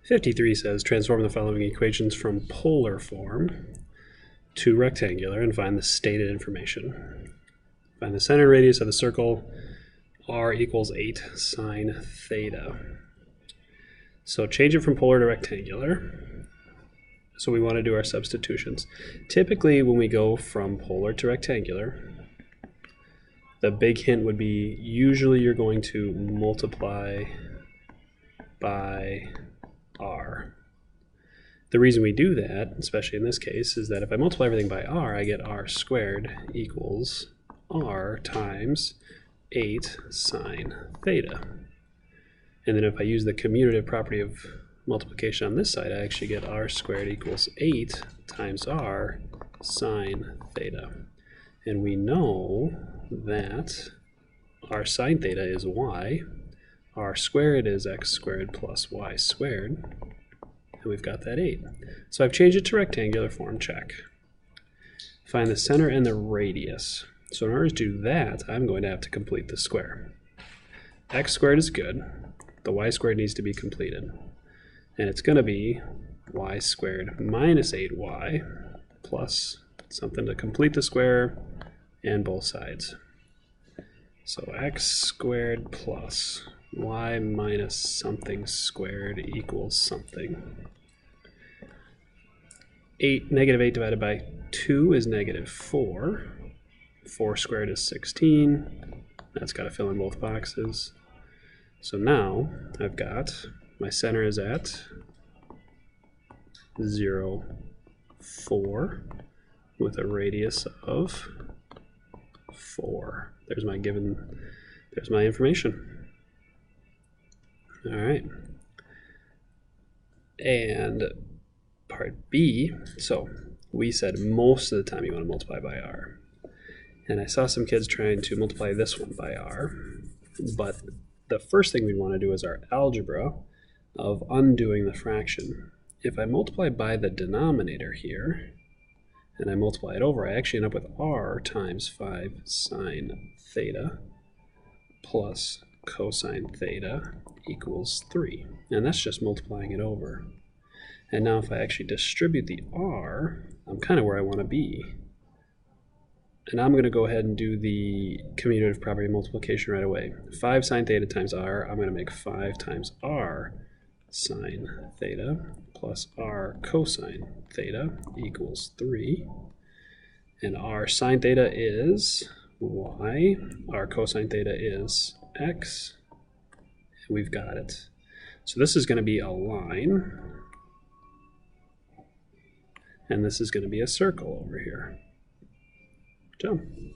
53 says transform the following equations from polar form to rectangular and find the stated information. Find the center radius of the circle r equals 8 sine theta. So change it from polar to rectangular. So we want to do our substitutions. Typically when we go from polar to rectangular, the big hint would be usually you're going to multiply by r. The reason we do that, especially in this case, is that if I multiply everything by r, I get r squared equals r times 8 sine theta. And then if I use the commutative property of multiplication on this side, I actually get r squared equals 8 times r sine theta. And we know that r sine theta is y, r squared is x squared plus y squared, and we've got that 8. So I've changed it to rectangular form, check. Find the center and the radius. So in order to do that, I'm going to have to complete the square. X squared is good. The y squared needs to be completed. And it's going to be y squared minus 8y plus something to complete the square and both sides. So x squared plus y minus something squared equals something. Negative 8 divided by 2 is negative 4. 4 squared is 16. That's got to fill in both boxes. So now I've got my center is at 0, 4 with a radius of 4. There's my information. All right. And part B, so we said most of the time you want to multiply by r. And I saw some kids trying to multiply this one by r, but the first thing we want to do is our algebra of undoing the fraction. If I multiply by the denominator here, and I multiply it over, I actually end up with r times 5 sine theta plus cosine theta equals 3. And that's just multiplying it over. And now if I actually distribute the r, I'm kind of where I want to be. And I'm going to go ahead and do the commutative property of multiplication right away. 5 sine theta times r, I'm going to make 5 times r sine theta plus r cosine theta equals 3. And r sine theta is y, r cosine theta is x, and we've got it. So this is going to be a line, and this is going to be a circle over here. Done.